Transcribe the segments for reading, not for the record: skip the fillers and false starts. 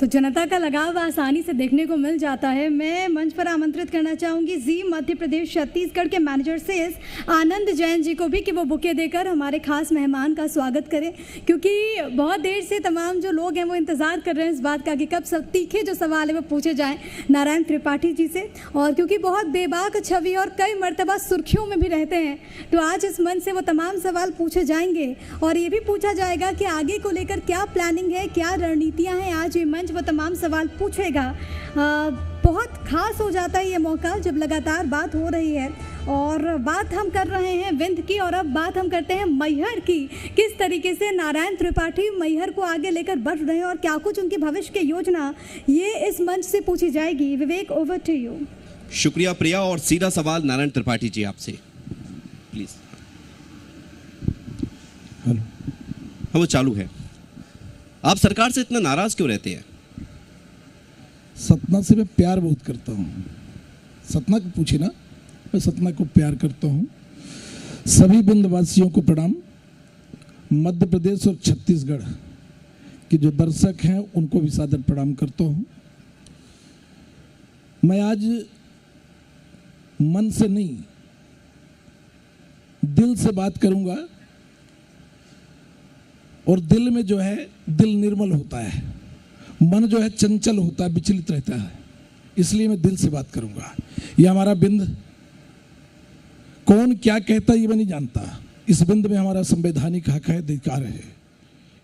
तो जनता का लगाव आसानी से देखने को मिल जाता है। मैं मंच पर आमंत्रित करना चाहूँगी जी मध्य प्रदेश छत्तीसगढ़ के मैनेजर से आनंद जैन जी को भी कि वो बुके देकर हमारे खास मेहमान का स्वागत करें, क्योंकि बहुत देर से तमाम जो लोग हैं वो इंतज़ार कर रहे हैं इस बात का कि कब सब तीखे जो सवाल है वो पूछे जाएँ नारायण त्रिपाठी जी से। और क्योंकि बहुत बेबाक छवि और कई मरतबा सुर्खियों में भी रहते हैं, तो आज इस मंच से वो तमाम सवाल पूछे जाएंगे और ये भी पूछा जाएगा कि आगे को लेकर क्या प्लानिंग है, क्या रणनीतियाँ हैं। आज ये मंच वो तमाम सवाल पूछेगा। बहुत खास हो जाता है ये मौका जब लगातार बात हो रही है और बात हम कर रहे हैं विंध्य की, और अब बात हम करते हैं मैहर की। किस तरीके से नारायण त्रिपाठी मैहर को आगे लेकर बढ़ रहे हैं और क्या कुछ उनकी भविष्य की योजना, ये इस मंच से पूछी जाएगी। विवेक, ओवर टू यू। शुक्रिया प्रिया। और सीधा सवाल नारायण त्रिपाठी जी आपसे प्लीज। हेलो। हाँ, वो चालू है। आप सरकार से इतना नाराज क्यों रहते हैं? सतना से मैं प्यार बहुत करता हूँ। सतना को पूछे ना, मैं सतना को प्यार करता हूँ। सभी विंध्यवासियों को प्रणाम। मध्य प्रदेश और छत्तीसगढ़ के जो दर्शक हैं उनको भी सादर प्रणाम करता हूँ। मैं आज मन से नहीं दिल से बात करूंगा, और दिल में जो है दिल निर्मल होता है, मन जो है चंचल होता है, विचलित रहता है, इसलिए मैं दिल से बात करूंगा। ये हमारा बिंद कौन क्या कहता है ये मैं नहीं जानता। इस बिंद में हमारा संवैधानिक हक है, अधिकार है।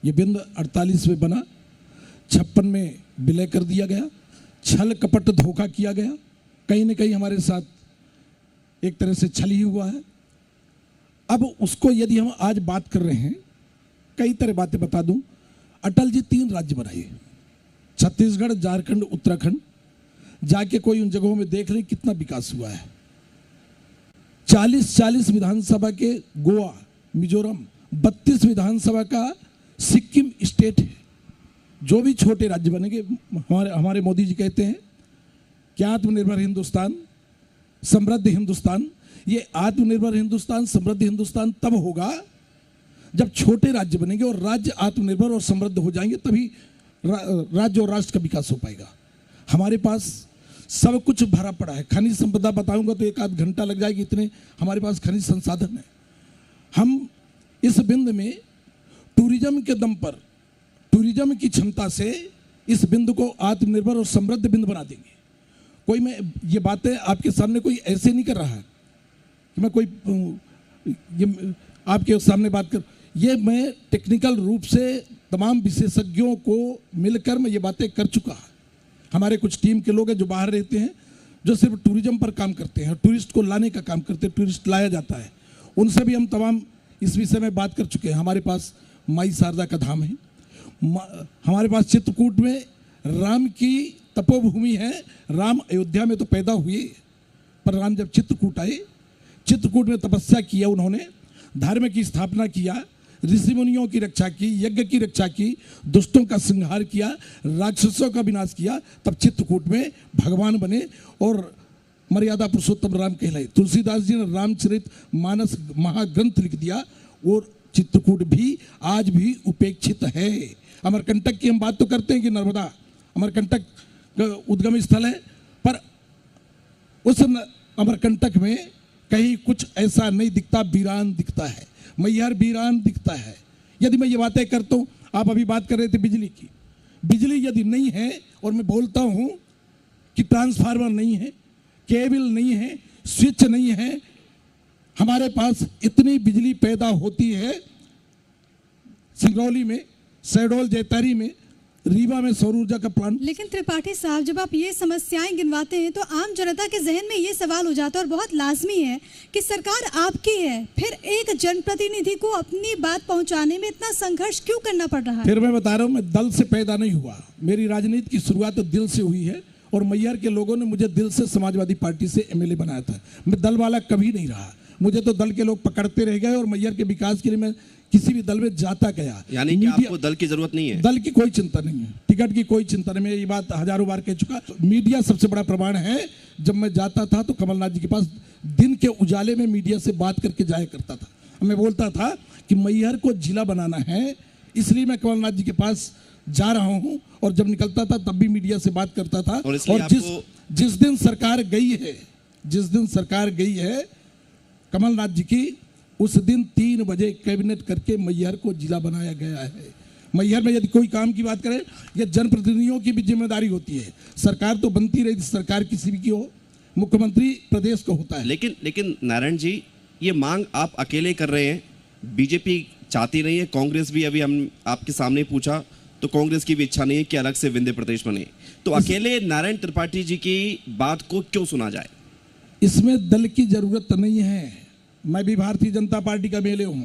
ये बिंद 48 में बना, 56 में विलय कर दिया गया, छल कपट धोखा किया गया, कहीं न कहीं हमारे साथ एक तरह से छल ही हुआ है। अब उसको यदि हम आज बात कर रहे हैं, कई तरह बातें बता दूं। अटल जी 3 राज्य बनाए, छत्तीसगढ़, झारखंड, उत्तराखंड। जाके कोई उन जगहों में देख लें कितना विकास हुआ है। 40 विधानसभा के गोवा, मिजोरम, 32 विधानसभा का सिक्किम स्टेट है। जो भी छोटे राज्य बनेंगे, हमारे मोदी जी कहते हैं कि आत्मनिर्भर हिंदुस्तान, समृद्ध हिंदुस्तान। ये आत्मनिर्भर हिंदुस्तान, समृद्ध हिंदुस्तान तब होगा जब छोटे राज्य बनेंगे और राज्य आत्मनिर्भर और समृद्ध हो जाएंगे, तभी राज्य और राष्ट्र का विकास हो पाएगा। हमारे पास सब कुछ भरा पड़ा है। खनिज संपदा बताऊंगा तो 1 आध घंटा लग जाएगी, इतने हमारे पास खनिज संसाधन है। हम इस बिंद में टूरिज्म के दम पर, टूरिज्म की क्षमता से इस बिंद को आत्मनिर्भर और समृद्ध बिंद बना देंगे। कोई मैं ये बातें आपके सामने कोई ऐसे नहीं कर रहा है कि मैं कोई ये आपके सामने बात कर, ये मैं टेक्निकल रूप से तमाम विशेषज्ञों को मिलकर मैं ये बातें कर चुका है। हमारे कुछ टीम के लोग हैं जो बाहर रहते हैं, जो सिर्फ टूरिज्म पर काम करते हैं, टूरिस्ट को लाने का काम करते हैं, टूरिस्ट लाया जाता है। उनसे भी हम तमाम इस विषय में बात कर चुके हैं। हमारे पास माई शारदा का धाम है, हमारे पास चित्रकूट में राम की तपोभूमि है। राम अयोध्या में तो पैदा हुए, पर राम जब चित्रकूट आए, चित्रकूट में तपस्या किया, उन्होंने धर्म की स्थापना किया, ऋषि मुनियों की रक्षा की, यज्ञ की रक्षा की, दुष्टों का संहार किया, राक्षसों का विनाश किया, तब चित्रकूट में भगवान बने और मर्यादा पुरुषोत्तम राम कहलाए। तुलसीदास जी ने रामचरित मानस महाग्रंथ लिख दिया, और चित्रकूट भी आज भी उपेक्षित है। अमरकंटक की हम बात तो करते हैं कि नर्मदा अमरकंटक उद्गम स्थल है, पर उस अमरकंटक में कहीं कुछ ऐसा नहीं दिखता, वीरान दिखता है। मैहर वीरान दिखता है। यदि मैं ये बातें करता हूँ, आप अभी बात कर रहे थे बिजली की, बिजली यदि नहीं है और मैं बोलता हूँ कि ट्रांसफार्मर नहीं है, केबल नहीं है, स्विच नहीं है, हमारे पास इतनी बिजली पैदा होती है सिंगरौली में, शहडोल, जैतारी में, रीवा में सौर ऊर्जा का प्लांट। लेकिन त्रिपाठी साहब, जब आप ये समस्याएं गिनवाते हैं तो आम जनता के जहन में ये सवाल हो जाता है और बहुत लाजमी है कि सरकार आपकी है, फिर एक जनप्रतिनिधि को अपनी बात पहुंचाने में इतना संघर्ष क्यों करना पड़ रहा है? फिर मैं बता रहा हूँ, मैं दल से पैदा नहीं हुआ। मेरी राजनीति की शुरुआत दिल से हुई है, और मैहर के लोगों ने मुझे दिल से समाजवादी पार्टी से MLA बनाया था। मैं दल वाला कभी नहीं रहा। मुझे तो दल के लोग पकड़ते रह गए, और मैहर के विकास के लिए मैं किसी भी दल में जाता गया। यानी कि आपको दल की जरूरत नहीं है? दल की कोई चिंता नहीं है, टिकट की कोई चिंता नहीं। मैं ये बात हजारों बार कह चुका। मीडिया सबसे बड़ा प्रमाण है। जब मैं जाता था तो कमलनाथ जी के पास दिन के उजाले में मीडिया से बात करके जाया करता था। मैं बोलता था कि मैहर को जिला बनाना है, इसलिए मैं कमलनाथ जी के पास जा रहा हूं और जब निकलता था तब भी मीडिया से बात करता था। और इसलिए और जिस दिन सरकार गई है कमलनाथ जी की, उस दिन 3 बजे कैबिनेट करके मैहर को जिला बनाया गया है। मैहर में यदि कोई काम की बात करें, ये जनप्रतिनिधियों की भी जिम्मेदारी होती है। सरकार तो बनती रही, सरकार किसी भी की हो, मुख्यमंत्री प्रदेश का होता है। लेकिन नारायण जी, ये मांग आप अकेले कर रहे हैं, बीजेपी चाहती नहीं है, कांग्रेस भी, अभी हम आपके सामने पूछा तो कांग्रेस की भी इच्छा नहीं है कि अलग से विंध्य प्रदेश बने, तो अकेले नारायण त्रिपाठी जी की बात को क्यों सुना जाए? इसमें दल की जरूरत नहीं है। मैं भी भारतीय जनता पार्टी का मेले हूं,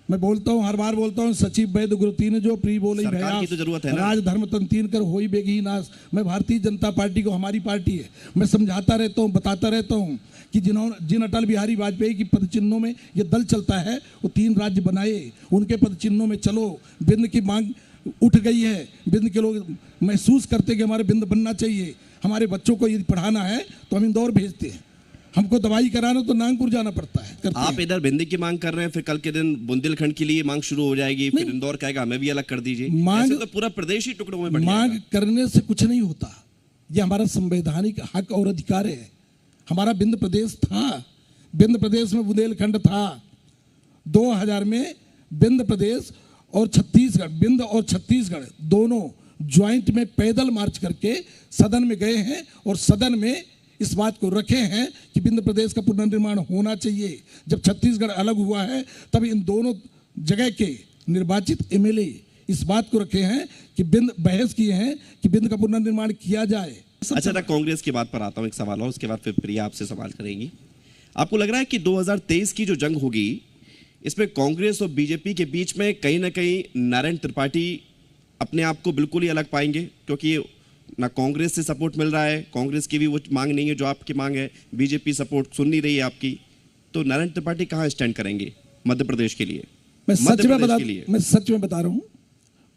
मैं बोलता हूं, हर बार बोलता हूं, सचिव वैद गुरु तीन जो प्री बोले सरकार की तो जरूरत है ना। राज धर्म तन तीन कर होई बेगी नाश। मैं भारतीय जनता पार्टी को, हमारी पार्टी है, मैं समझाता रहता हूं, बताता रहता हूं कि जिन अटल बिहारी वाजपेयी की पद चिन्हों में ये दल चलता है, वो 3 राज्य बनाए, उनके पद चिन्हों में चलो। बिंद की मांग उठ गई है, बिंद के लोग महसूस करते कि हमारे बिंद बनना चाहिए। हमारे बच्चों को यदि पढ़ाना है तो हम इंदौर भेजते हैं, हमको दवाई कराना तो नागपुर जाना पड़ता है। आप इधर बिंदी की मांग कर रहे हैं, फिर कल के दिन बुंदेलखंड के लिए मांग शुरू हो जाएगी, फिर इंदौर कहेगा हमें भी अलग कर दीजिए। मांग तो पूरा प्रदेश ही टुकड़ों में बट मांग जाएगा। करने से कुछ नहीं होता, ये हमारा संवैधानिक हक और अधिकार है। हमारा बिंद प्रदेश था, बिंद प्रदेश में बुंदेलखंड था। 2000 में बिंद प्रदेश और छत्तीसगढ़, बिंद और छत्तीसगढ़ दोनों ज्वाइंट में पैदल मार्च करके सदन में गए हैं और सदन में इस बात को रखे हैं कि बिंद प्रदेश का पुनर्निर्माण होना चाहिए। जब छत्तीसगढ़ अलग हुआ है तब इन दोनों जगह के निर्वाचित एमएलए इस बात को रखे हैं कि बिंद बहस किए हैं कि बिंद का पुनर्निर्माण किया जाए। अच्छा, मैं कांग्रेस की बात पर आता हूं, एक सवाल और उसके बाद फिर प्रिया आपसे सवाल करेंगी। आपको लग रहा है कि 2023 की जो जंग होगी, इसमें कांग्रेस और बीजेपी के बीच में कहीं ना कहीं नारायण त्रिपाठी अपने आप को बिल्कुल ही अलग पाएंगे, क्योंकि ना कांग्रेस से सपोर्ट मिल रहा है, कांग्रेस की भी वो मांग नहीं है जो आपकी मांग है, बीजेपी सपोर्ट सुन नहीं रही है आपकी, तो नारायण त्रिपाठी कहाँ स्टैंड करेंगे मध्य प्रदेश के लिए? मैं सच में बता रहा हूँ,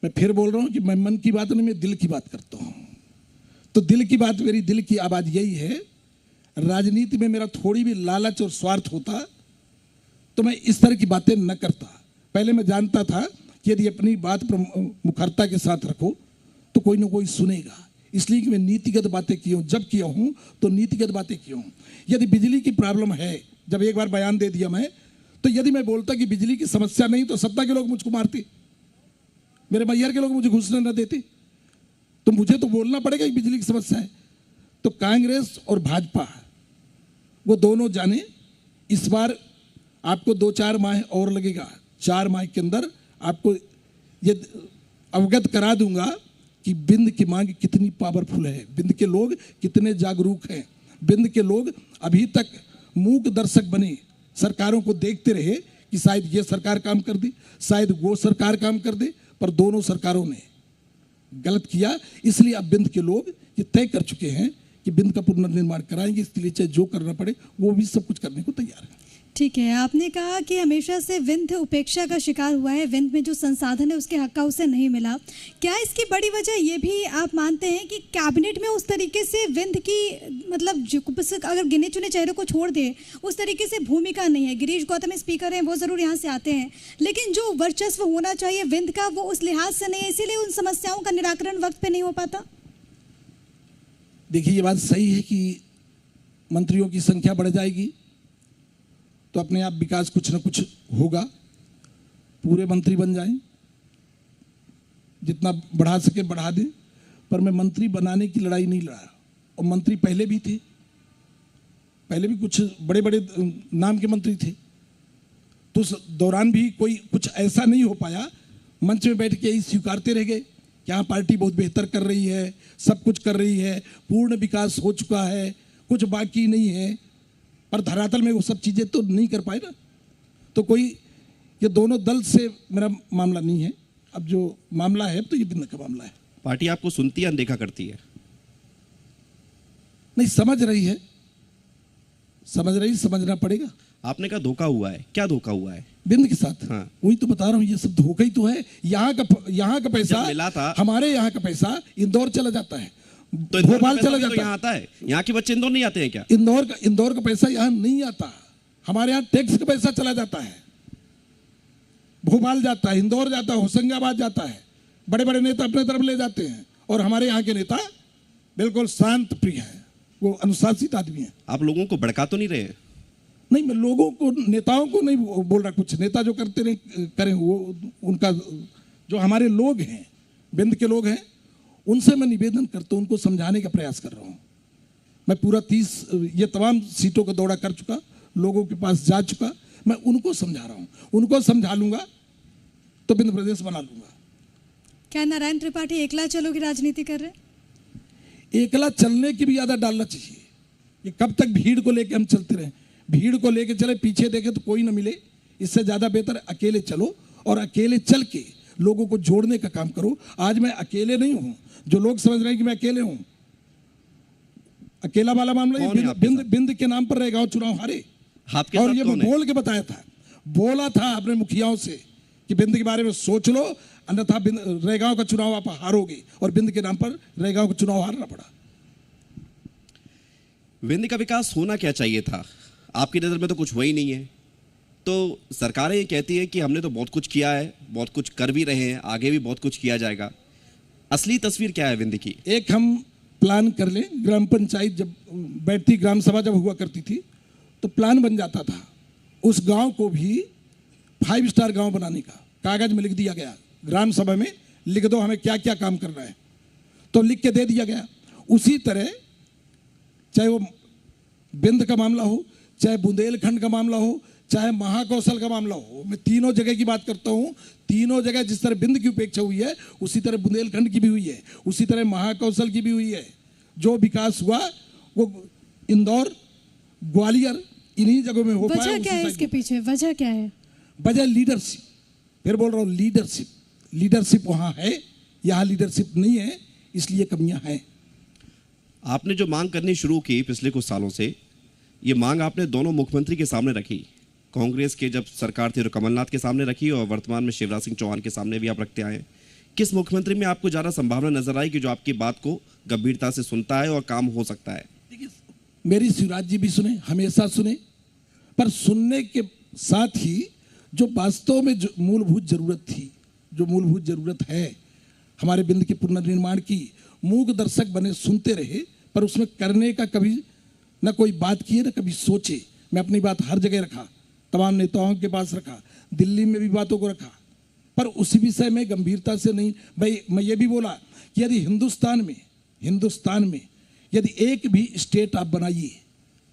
मैं फिर बोल रहा हूँ कि मैं मन की बात नहीं, मैं दिल की बात करता हूँ। तो दिल की बात, मेरी दिल की आवाज यही है, राजनीति में मेरा थोड़ी भी लालच और स्वार्थ होता तो मैं इस तरह की बातें न करता। पहले मैं जानता था कि यदि अपनी बात मुखरता के साथ रखो तो कोई ना कोई सुनेगा, इसलिए कि मैं नीतिगत बातें की हूँ, जब किया हूँ तो नीतिगत बातें की हूँ। यदि बिजली की प्रॉब्लम है, जब एक बार बयान दे दिया मैं, तो यदि मैं बोलता कि बिजली की समस्या नहीं तो सत्ता के लोग मुझको मारते, मेरे मैहर के लोग मुझे घुसने न देते, तो मुझे तो बोलना पड़ेगा कि बिजली की समस्या है। तो कांग्रेस और भाजपा वो दोनों जाने, इस बार आपको 2-4 माह और लगेगा, 4 माह के अंदर आपको ये अवगत करा दूंगा कि बिंद की मांग कितनी पावरफुल है, बिंद के लोग कितने जागरूक हैं। बिंद के लोग अभी तक मूक दर्शक बने, सरकारों को देखते रहे कि शायद ये सरकार काम कर दे, शायद वो सरकार काम कर दे, पर दोनों सरकारों ने गलत किया। इसलिए अब बिंद के लोग ये तय कर चुके हैं कि बिंद का पुनर्निर्माण कराएंगे, इसके लिए चाहे जो करना पड़े वो भी सब कुछ करने को तैयार है। ठीक है, आपने कहा कि हमेशा से विंध्य उपेक्षा का शिकार हुआ है, विंध्य में जो संसाधन है उसके हक का उसे नहीं मिला। क्या इसकी बड़ी वजह ये भी आप मानते हैं कि कैबिनेट में उस तरीके से विंध्य की, मतलब अगर गिने चुने चेहरों को छोड़ दे उस तरीके से भूमिका नहीं है? गिरीश गौतम स्पीकर हैं, वो ज़रूर यहाँ से आते हैं, लेकिन जो वर्चस्व होना चाहिए विंध्य का वो उस लिहाज से नहीं है, इसीलिए उन समस्याओं का निराकरण वक्त पर नहीं हो पाता। देखिए, ये बात सही है कि मंत्रियों की संख्या बढ़ जाएगी तो अपने आप विकास कुछ ना कुछ होगा, पूरे मंत्री बन जाएं, जितना बढ़ा सके बढ़ा दें, पर मैं मंत्री बनाने की लड़ाई नहीं लड़ा। और मंत्री पहले भी थे, पहले भी कुछ बड़े बड़े नाम के मंत्री थे, तो उस दौरान भी कोई कुछ ऐसा नहीं हो पाया। मंच में बैठ के यही स्वीकारते रह गए कि हाँ पार्टी बहुत बेहतर कर रही है, सब कुछ कर रही है, पूर्ण विकास हो चुका है, कुछ बाकी नहीं है, पर धरातल में वो सब चीजें तो नहीं कर पाए ना। तो कोई ये दोनों दल से मेरा मामला नहीं है, अब जो मामला है तो ये बिंद का मामला है। पार्टी आपको सुनती है, अनदेखा करती है? नहीं, समझ रही है, समझ रही, समझना पड़ेगा। आपने कहा धोखा हुआ है, क्या धोखा हुआ है बिंद के साथ? हाँ। वही तो बता रहा हूँ, ये सब धोखा ही तो है। यहाँ का पैसा मिला था, हमारे यहाँ का पैसा इंदौर चला जाता है, तो भोपाल चला जाता तो यहाँ आता है। यहाँ के बच्चे इंदौर नहीं आते हैं क्या? इंदौर का पैसा यहाँ नहीं आता, हमारे यहाँ टैक्स का पैसा चला जाता है, भोपाल जाता है, इंदौर जाता है, होशंगाबाद जाता है, बड़े बड़े नेता अपने तरफ ले जाते हैं, और हमारे यहाँ के नेता बिल्कुल शांत प्रिय हैं, वो अनुशासित आदमी हैं। आप लोगों को भड़का तो नहीं रहे हैं? नहीं, मैं लोगों को, नेताओं को नहीं बोल रहा, कुछ नेता जो करते रहे करें, वो उनका, जो हमारे लोग हैं, बिंद के लोग हैं, उनसे मैं निवेदन करता हूँ, उनको समझाने का प्रयास कर रहा हूँ। मैं पूरा 30 ये तमाम सीटों का दौरा कर चुका, लोगों के पास जा चुका, मैं उनको समझा रहा हूँ, उनको समझा लूंगा तो बिंद प्रदेश बना लूंगा। क्या नारायण त्रिपाठी एकला चलो की राजनीति कर रहे हैं? एकला चलने की भी ज्यादा डालना चाहिए। ये कब तक भीड़ को लेके हम चलते रहे? भीड़ को लेके चले, पीछे देखे तो कोई ना मिले, इससे ज्यादा बेहतर अकेले चलो और अकेले चल के लोगों को जोड़ने का काम करो। आज मैं अकेले नहीं हूं, जो लोग समझ रहे हैं कि मैं अकेले हूं, अकेला वाला मामला ये बिंद के नाम पर रहेगा, चुनाव हारे। और ये मैं बोल के बताया था, बोला था अपने मुखियाओं से कि बिंद के बारे में सोच लो, अन्यथा रेगांव का चुनाव आप हारोगे, और बिंद के नाम पर रेगांव का चुनाव हारना पड़ा। विंध्य का विकास होना क्या चाहिए था? आपकी नजर में तो कुछ हुआ ही नहीं है। तो सरकारें ये कहती है कि हमने तो बहुत कुछ किया है, बहुत कुछ कर भी रहे हैं, आगे भी बहुत कुछ किया जाएगा। असली तस्वीर क्या है विंध्य की? एक हम प्लान कर लें, ग्राम पंचायत जब बैठती, ग्राम सभा जब हुआ करती थी, तो प्लान बन जाता था। उस गांव को भी 5 स्टार गांव बनाने का कागज में लिख दिया गया, ग्राम सभा में लिख दो हमें क्या क्या काम करना है, तो लिख के दे दिया गया। उसी तरह चाहे वो बिंद का मामला हो, चाहे बुंदेलखंड का मामला हो, चाहे महाकौशल का मामला हो, मैं तीनों जगह की बात करता हूं। तीनों जगह जिस तरह बिंद की उपेक्षा हुई है, उसी तरह बुंदेलखंड की भी हुई है, उसी तरह महाकौशल की भी हुई है। जो विकास हुआ वो इंदौर, ग्वालियर, इन्हीं जगहों में हो पाया। वजह क्या है इसके पीछे? वजह क्या है? वजह लीडरशिप। फिर बोल रहा हूं, लीडरशिप वहां है, यहां लीडरशिप नहीं है, इसलिए कमियां हैं। आपने जो मांग करनी शुरू की पिछले कुछ सालों से, ये मांग आपने दोनों मुख्यमंत्री के सामने रखी। कांग्रेस के जब सरकार थी तो कमलनाथ के सामने रखी, और वर्तमान में शिवराज सिंह चौहान के सामने भी आप रखते आए। किस मुख्यमंत्री में आपको ज्यादा संभावना नजर आई कि जो आपकी बात को गंभीरता से सुनता है और काम हो सकता है? देखिए, मेरी शिवराज जी भी सुने, हमेशा सुने, पर सुनने के साथ ही जो वास्तव में जो मूलभूत जरूरत थी, जो मूलभूत जरूरत है हमारे बिंद के पुनर्निर्माण की, मूक दर्शक बने, सुनते रहे, पर उसमें करने का कभी न कोई बात किए न कभी सोचे। मैं अपनी बात हर जगह रखा, तमाम नेताओं के पास रखा, दिल्ली में भी बातों को रखा, पर उसी विषय में गंभीरता से नहीं। भाई मैं ये भी बोला कि यदि हिंदुस्तान में यदि एक भी स्टेट आप बनाइए,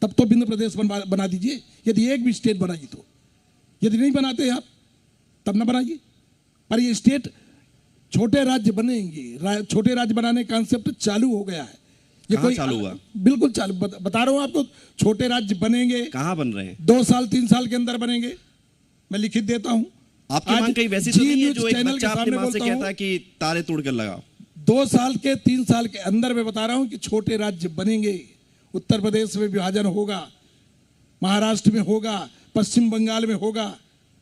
तब तो बिंद प्रदेश बना दीजिए। यदि एक भी स्टेट बनाइए तो, यदि नहीं बनाते आप तब ना बनाइए। पर ये स्टेट छोटे राज्य बनेंगे, छोटे राज्य बनाने का कॉन्सेप्ट चालू हो गया है। ये कोई चालू हुआ? बिल्कुल चालू, बता रहा हूं आपको, छोटे राज्य बनेंगे। कहां बन रहे हैं? 2 साल 3 साल के अंदर बनेंगे, मैं लिखित देता हूं। आपकी मांग कहीं वैसी तो नहीं है जो एक बच्चा अपनी मां से कहता है कि तारे तोड़ कर लगाओ? 2 साल के 3 साल के अंदर मैं बता रहा हूं कि छोटे राज्य बनेंगे। उत्तर प्रदेश में विभाजन होगा, महाराष्ट्र में होगा, पश्चिम बंगाल में होगा।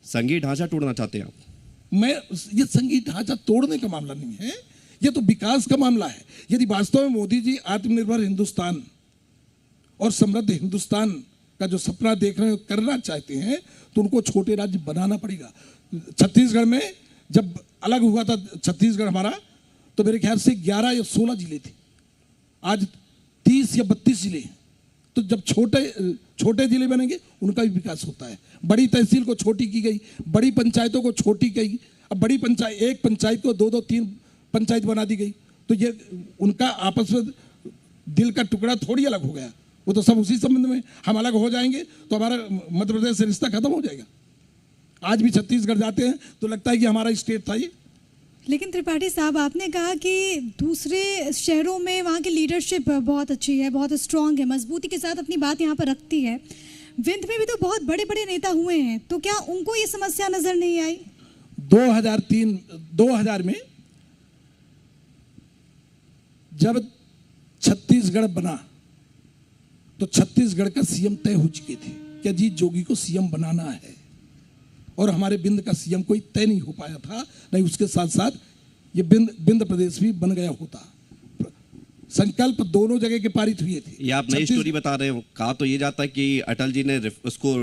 संघीय ढांचा तोड़ना चाहते हैं आप? ये संघीय ढांचा तोड़ने का मामला नहीं है, ये तो विकास का मामला है। यदि वास्तव में मोदी जी आत्मनिर्भर हिंदुस्तान और समृद्ध हिंदुस्तान का जो सपना देख रहे हैं, करना चाहते हैं, तो उनको छोटे राज्य बनाना पड़ेगा। छत्तीसगढ़ में जब अलग हुआ था छत्तीसगढ़ हमारा, तो मेरे ख्याल से 11 या 16 जिले थे, आज 30 या 32 जिले हैं। तो जब छोटे जिले बनेंगे उनका भी विकास होता है। बड़ी तहसील को छोटी की गई, बड़ी पंचायतों को छोटी की गई, अब बड़ी पंचायत, एक पंचायत को 2-2 3 पंचायत बना दी गई, तो ये उनका आपस में दिल का टुकड़ा थोड़ी अलग हो गया। वो तो सब उसी संबंध में, हम अलग हो जाएंगे तो हमारा मध्य प्रदेश से रिश्ता खत्म हो जाएगा। आज भी छत्तीसगढ़ जाते हैं तो लगता है कि हमारा स्टेट था ये। लेकिन त्रिपाठी साहब, आपने कहा कि दूसरे शहरों में वहाँ की लीडरशिप बहुत अच्छी है, बहुत स्ट्रांग है, मजबूती के साथ अपनी बात यहाँ पर रखती है। विंध्य में भी तो बहुत बड़े बड़े नेता हुए हैं, तो क्या उनको ये समस्या नजर नहीं आई? 2000 में जब छत्तीसगढ़ बना तो छत्तीसगढ़ का सीएम तय हो चुके थे कि अजीत जोगी को सीएम बनाना है, और हमारे बिंद का सीएम कोई तय नहीं हो पाया था। नहीं, उसके साथ साथ ये बिंद प्रदेश भी बन गया होता। संकल्प दोनों जगह के पारित हुए थे। ये आप नई स्टोरी बता रहे हो। कहा तो ये जाता है कि अटल जी ने उसको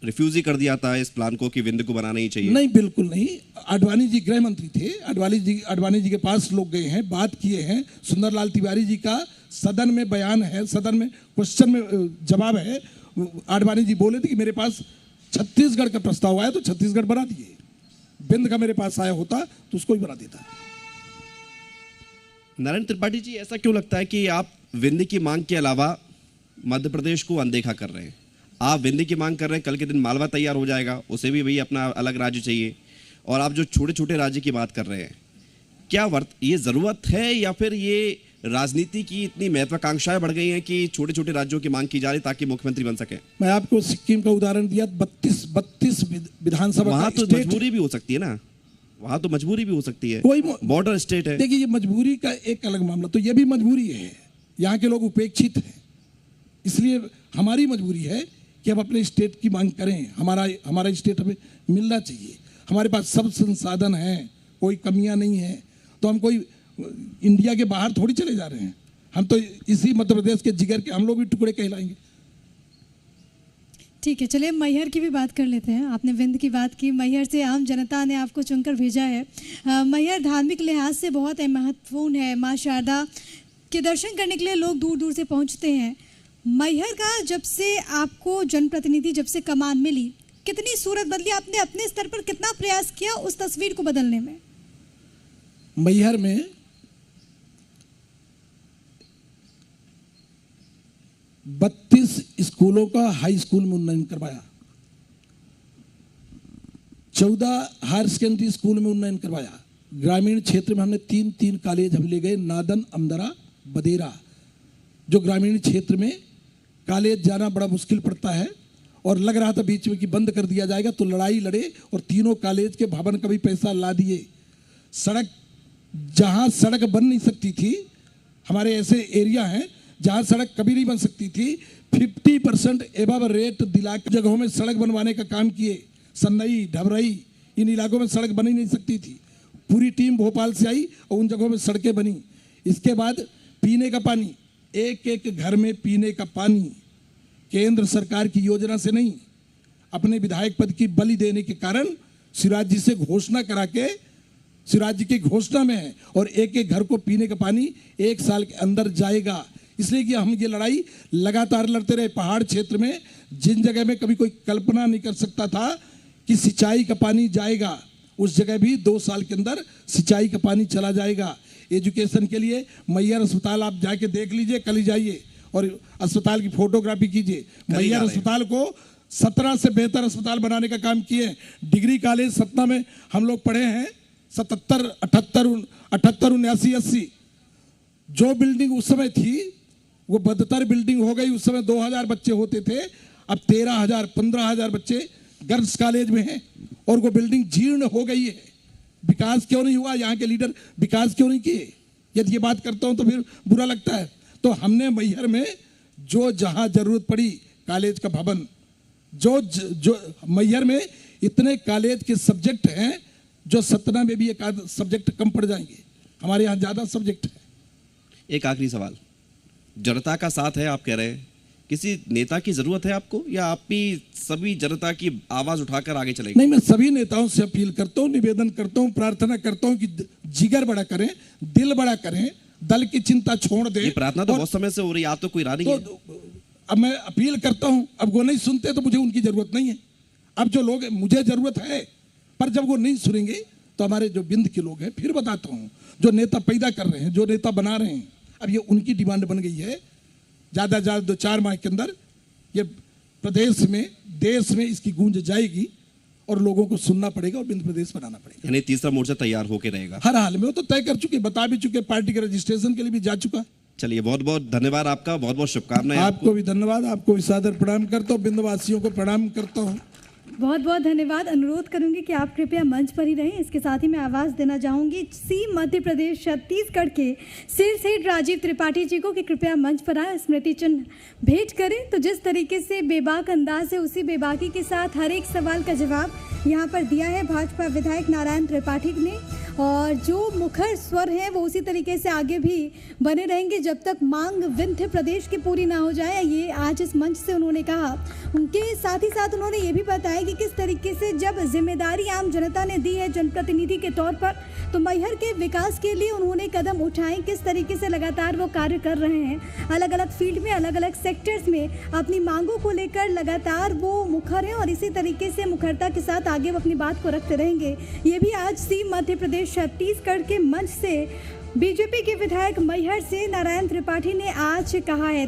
रिफ्यूज ही कर दिया था इस प्लान को कि विंध्य को बनाना ही चाहिए? नहीं, बिल्कुल नहीं। आडवाणी जी गृह मंत्री थे, आडवाणी जी के पास लोग गए हैं, बात किए हैं। सुंदरलाल तिवारी जी का सदन में बयान है, सदन में क्वेश्चन में जवाब है। आडवाणी जी बोले थे कि मेरे पास छत्तीसगढ़ का प्रस्ताव आया तो छत्तीसगढ़ बना दिए, विंध्य का मेरे पास आया होता तो उसको ही बना देता। नारायण त्रिपाठी जी, ऐसा क्यों लगता है कि आप विंध्य की मांग के अलावा मध्य प्रदेश को अनदेखा कर रहे हैं? आप विंध्य की मांग कर रहे हैं, कल के दिन मालवा तैयार हो जाएगा, उसे भी वही अपना अलग राज्य चाहिए, और आप जो छोटे छोटे राज्य की बात कर रहे हैं, क्या ये जरूरत है या फिर ये राजनीति की इतनी महत्वाकांक्षाएं बढ़ गई हैं कि छोटे छोटे राज्यों की मांग की जा रही ताकि मुख्यमंत्री बन सके? मैं आपको सिक्किम का उदाहरण दिया, 32 विधानसभा, वहां तो मजबूरी भी हो सकती है ना, वहां तो मजबूरी भी हो सकती है, कोई बॉर्डर स्टेट है। देखिए, ये मजबूरी का एक अलग मामला, तो ये भी मजबूरी है, यहाँ के लोग उपेक्षित हैं, इसलिए हमारी मजबूरी है कि हम अपने स्टेट की मांग करें। हमारा स्टेट हमें मिलना चाहिए। हमारे पास सब संसाधन हैं, कोई कमियां नहीं है, तो हम कोई इंडिया के बाहर थोड़ी चले जा रहे हैं। हम तो इसी मध्य प्रदेश के जिगर के हम लोग भी टुकड़े कहलाएंगे। ठीक है, चलिए मैहर की भी बात कर लेते हैं। आपने विंध्य की बात की, मैहर से आम जनता ने आपको चुनकर भेजा है। मैहर धार्मिक लिहाज से बहुत महत्वपूर्ण है, माँ शारदा के दर्शन करने के लिए लोग दूर दूर से पहुँचते हैं। मैहर का जब से आपको जनप्रतिनिधि, जब से कमान मिली, कितनी सूरत बदली? आपने अपने स्तर पर कितना प्रयास किया उस तस्वीर को बदलने में? मैहर में 32 स्कूलों का हाई स्कूल में उन्नयन करवाया, 14 हायर सेकेंडरी स्कूल में उन्नयन करवाया। ग्रामीण क्षेत्र में हमने 3 कॉलेज हम ले गए, नादन, अमदरा, बदेरा। जो ग्रामीण क्षेत्र में कॉलेज जाना बड़ा मुश्किल पड़ता है और लग रहा था बीच में कि बंद कर दिया जाएगा, तो लड़ाई लड़े और तीनों कॉलेज के भवन का भी पैसा ला दिए। सड़क, जहां सड़क बन नहीं सकती थी, हमारे ऐसे एरिया हैं जहां सड़क कभी नहीं बन सकती थी, 50% एबव रेट दिला के जगहों में सड़क बनवाने का काम किए। सन्नई, ढबरई, इन इलाकों में सड़क बन ही नहीं सकती थी। पूरी टीम भोपाल से आई और उन जगहों में सड़कें बनी। इसके बाद पीने का पानी, एक घर में पीने का पानी केंद्र सरकार की योजना से नहीं, अपने विधायक पद की बलि देने के कारण शिवराज जी से घोषणा करा के, शिवराज जी की घोषणा में है, और एक घर को पीने का पानी 1 साल के अंदर जाएगा। इसलिए कि हम ये लड़ाई लगातार लड़ते रहे। पहाड़ क्षेत्र में जिन जगह में कभी कोई कल्पना नहीं कर सकता था कि सिंचाई का पानी जाएगा, उस जगह भी 2 साल के अंदर सिंचाई का पानी चला जाएगा। एजुकेशन के लिए मैहर अस्पताल आप जाके देख लीजिए, कल ही जाइए और अस्पताल की फोटोग्राफी कीजिए। मैहर अस्पताल को 17 से बेहतर अस्पताल बनाने का काम किए। डिग्री कॉलेज सतना में हम लोग पढ़े हैं, 77, 78, 79, 80। जो बिल्डिंग उस समय थी वो बदतर बिल्डिंग हो गई। उस समय 2000 बच्चे होते थे, अब 13,000, 15,000 बच्चे गर्ल्स कॉलेज में हैं और वो बिल्डिंग जीर्ण हो गई है। विकास क्यों नहीं हुआ? यहाँ के लीडर विकास क्यों नहीं किए? यदि ये बात करता हूँ तो फिर बुरा लगता है। तो हमने मैहर में जो जहाँ जरूरत पड़ी कॉलेज का भवन, जो मैहर में इतने कॉलेज के सब्जेक्ट हैं जो सतना में भी एक आध सब्जेक्ट कम पड़ जाएंगे, हमारे यहाँ ज़्यादा सब्जेक्ट है। एक आखिरी सवाल, जनता का साथ है आप कह रहे हैं, किसी नेता की जरूरत है आपको या आप भी सभी जनता की आवाज उठाकर आगे चलेंगे? नहीं, मैं सभी नेताओं से अपील करता हूं, निवेदन करता हूं, प्रार्थना करता हूं कि जिगर बड़ा करें, दिल बड़ा करें, दल की चिंता छोड़ दें। ये प्रार्थना तो बहुत समय से हो रही है, आप तो कोई राह नहीं है। अब मैं अपील करता हूं, अब वो नहीं सुनते तो मुझे उनकी जरूरत नहीं है। अब जो लोग, मुझे जरूरत है, पर जब वो नहीं सुनेंगे तो हमारे जो विंध्य के लोग हैं, फिर बताता हूं, जो नेता पैदा कर रहे हैं, जो नेता बना रहे हैं, अब ये उनकी डिमांड बन गई है। ज़्यादा 2-4 माह के अंदर ये प्रदेश में, देश में इसकी गूंज जाएगी और लोगों को सुनना पड़ेगा और विंध्य प्रदेश बनाना पड़ेगा। यानी तीसरा मोर्चा तैयार होकर रहेगा हर हाल में। वो तो तय कर चुके, बता भी चुके, पार्टी के रजिस्ट्रेशन के लिए भी जा चुका। चलिए, बहुत बहुत धन्यवाद आपका, बहुत बहुत शुभकामनाएं। आपको भी धन्यवाद, आपको भी सादर प्रणाम करता हूँ, विंध्यवासियों को प्रणाम करता हूँ। बहुत बहुत धन्यवाद। अनुरोध करूंगी कि आप कृपया मंच पर ही रहें। इसके साथ ही मैं आवाज़ देना चाहूंगी सी मध्य प्रदेश छत्तीसगढ़ के शीर्ष हेड राजीव त्रिपाठी जी को कि कृपया मंच पर आए, स्मृति चिन्ह भेंट करें। तो जिस तरीके से बेबाक अंदाज है, उसी बेबाकी के साथ हर एक सवाल का जवाब यहाँ पर दिया है भाजपा विधायक नारायण त्रिपाठी ने। और जो मुखर स्वर हैं वो उसी तरीके से आगे भी बने रहेंगे जब तक मांग विंध्य प्रदेश की पूरी ना हो जाए। ये आज इस मंच से उन्होंने कहा। उनके साथ ही साथ उन्होंने ये भी बताया कि किस तरीके से जब जिम्मेदारी आम जनता ने दी है जनप्रतिनिधि के तौर पर, तो मैहर के विकास के लिए उन्होंने कदम उठाए। किस तरीके से लगातार वो कार्य कर रहे हैं, अलग अलग फील्ड में, अलग अलग सेक्टर्स में अपनी मांगों को लेकर लगातार वो मुखर हैं और इसी तरीके से मुखरता के साथ आगे वो अपनी बात को रखते रहेंगे। ये भी आज सी मध्य प्रदेश छत्तीसगढ़ के मंच से बीजेपी के विधायक मैहर से नारायण त्रिपाठी ने आज कहा है।